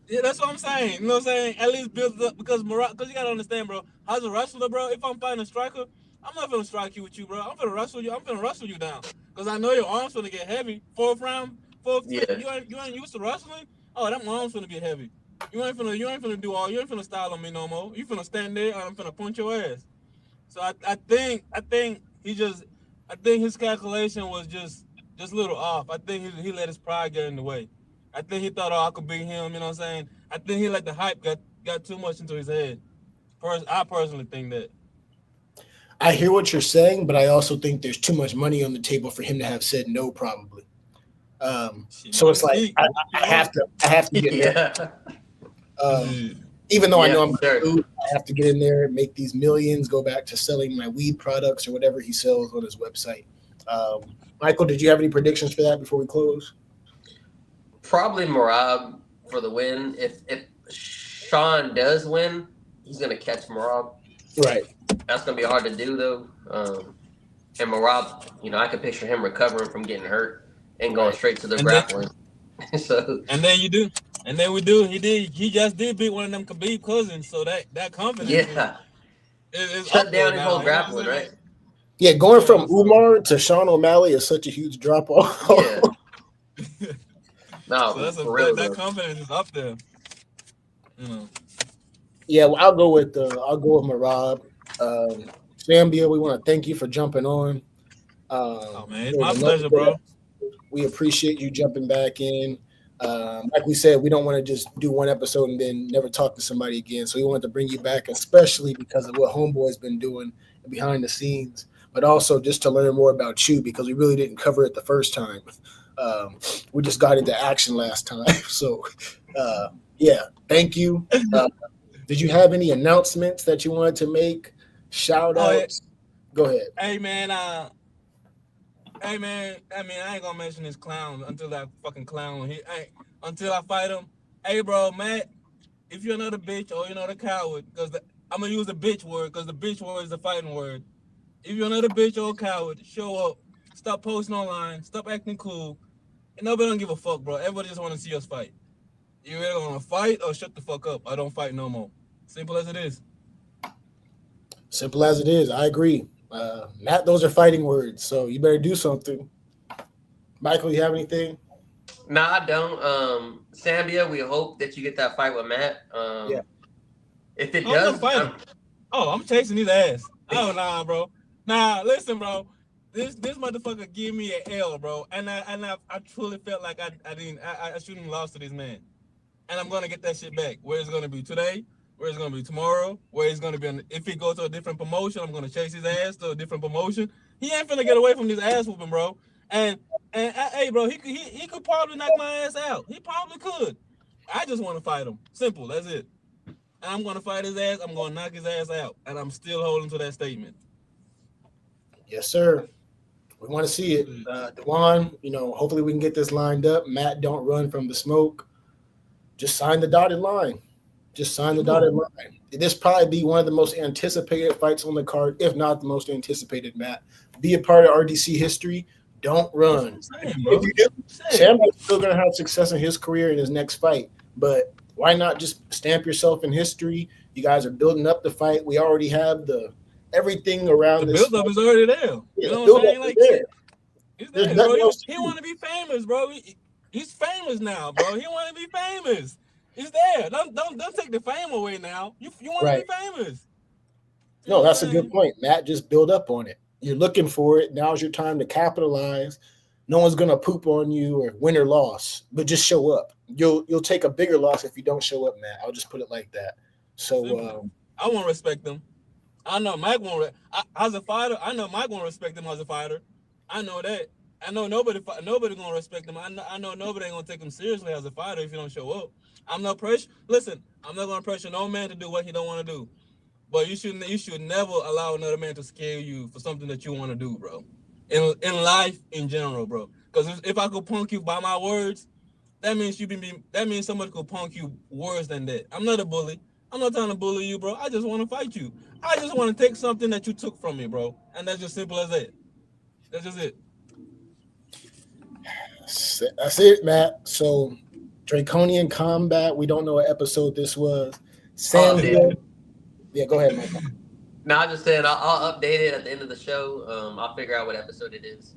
Yeah, that's what I'm saying. You know what I'm saying? At least build up because you gotta understand, bro. As a wrestler, bro, if I'm fighting a striker, I'm not gonna strike you with you, bro. I'm gonna wrestle you. I'm gonna wrestle you down because I know your arms gonna get heavy. Fourth round. Yeah. You ain't used to wrestling. Oh, that arms gonna get heavy. You ain't finna style on me no more. You finna stand there and I'm finna punch your ass. So I think his calculation was just a little off. I think he let his pride get in the way. I think he thought, I could beat him, you know what I'm saying? I think he let the hype got too much into his head. I personally think that. I hear what you're saying, but I also think there's too much money on the table for him to have said no, probably. So it's like I have to get in there. Yeah. Even though I know Yeah, I'm sure. gonna lose, I have to get in there, make these millions, go back to selling my weed products or whatever he sells on his website. Michael, did you have any predictions for that before we close? Probably Marab for the win. If Sean does win, he's gonna catch Marab. Right. That's gonna be hard to do though. And Marab, I can picture him recovering from getting hurt and going straight to the grappling. So and then we do. He just did beat one of them Khabib cousins. So that confidence. yeah, is shut down his now, whole grappling, right? Yeah, going from Umar to Sean O'Malley is such a huge drop off. Yeah. No, so for real, that confidence is up there. Yeah, well, I'll go with Marab. Sambia, we want to thank you for jumping on. Oh man, it's my pleasure, bro. We appreciate you jumping back in. Like we said, we don't want to just do one episode and then never talk to somebody again. So we wanted to bring you back, especially because of what Homeboy's been doing behind the scenes, but also just to learn more about you because we really didn't cover it the first time. We just got into action last time. So, yeah, thank you. Did you have any announcements that you wanted to make? Shout outs? Go ahead. Hey, man. I ain't gonna mention this clown until that fucking clown. Until I fight him. Hey, bro, Matt, if you're another bitch or you're not a coward, because I'm gonna use the bitch word because the bitch word is the fighting word. If you're another bitch or a coward, show up. Stop posting online. Stop acting cool. And nobody don't give a fuck, bro. Everybody just want to see us fight. You either want to fight or shut the fuck up. I don't fight no more. Simple as it is. Simple as it is. I agree. Matt, those are fighting words, so you better do something. Michael, you have anything? No, I don't. Sambia, we hope that you get that fight with Matt. Yeah. If it does, I'm chasing his ass. Oh nah, bro. Nah, listen, bro. This motherfucker give me an L, bro, and I truly felt like I shouldn't have lost to this man, and I'm gonna get that shit back. Where it's gonna be today, where it's gonna be tomorrow, where it's gonna be. If he goes to a different promotion, I'm gonna chase his ass to a different promotion. He ain't finna get away from this ass whooping, bro. And hey, bro, he could probably knock my ass out. He probably could. I just want to fight him. Simple. That's it. And I'm gonna fight his ass. I'm gonna knock his ass out, and I'm still holding to that statement. Yes, sir. We want to see it. Dewan, hopefully we can get this lined up. Matt, don't run from the smoke. Just sign the dotted line. This probably be one of the most anticipated fights on the card, if not the most anticipated, Matt. Be a part of RDC history. Don't run. If you do, Sam is still going to have success in his career in his next fight. But why not just stamp yourself in history? You guys are building up the fight. We already have everything around the this. build-up is already there. Yeah, you know what I'm saying? Like, it's there, bro. He want to be famous, bro. He's famous now, bro. He want to be famous. It's there. Don't take the fame away now. You want to be famous. No, that's a good point. Matt, just build up on it. You're looking for it. Now's your time to capitalize. No one's gonna poop on you or win or loss, but just show up. You'll take a bigger loss if you don't show up, Matt. I'll just put it like that. So I want to respect them. I know Mike won't. As a fighter, I know Mike won't respect him as a fighter. I know that. I know nobody gonna respect him. I know nobody ain't gonna take him seriously as a fighter if you don't show up. I'm not Listen, I'm not gonna pressure no man to do what he don't want to do. But you should never allow another man to scare you for something that you want to do, bro. In life in general, bro. Because if I could punk you by my words, that means somebody could punk you worse than that. I'm not a bully. I'm not trying to bully you, bro. I just want to fight you. I just want to take something that you took from me, bro. And that's just simple as that. That's just it. That's it, Matt. So, Draconian Combat. We don't know what episode this was. Sambia. Yeah, go ahead, Mike. No, I just said I'll update it at the end of the show. I'll figure out what episode it is.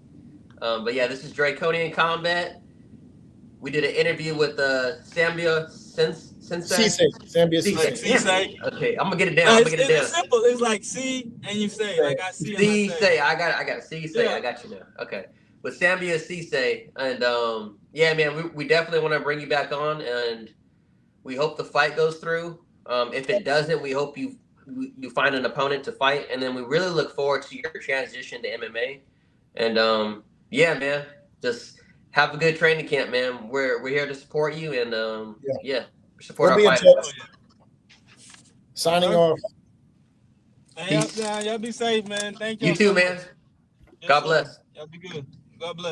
But yeah, this is Draconian Combat. We did an interview with Sambia Sesay. Sesay. Okay, I'm gonna get it down. It's simple. It's like see and you say. Like I see. Sesay. I got it. Sesay. Yeah. I got you now. Okay. With Sambia Sesay, and yeah, man, we definitely want to bring you back on, and we hope the fight goes through. If it doesn't, we hope you you find an opponent to fight, and then we really look forward to your transition to MMA. And yeah, man, just have a good training camp, man. We're here to support you, and yeah, support We'll our be in fighters. touch. Signing off. Hey, y'all be safe, man. Thank you You so too, much. man. Yes, God sir. bless. Y'all be good. God bless.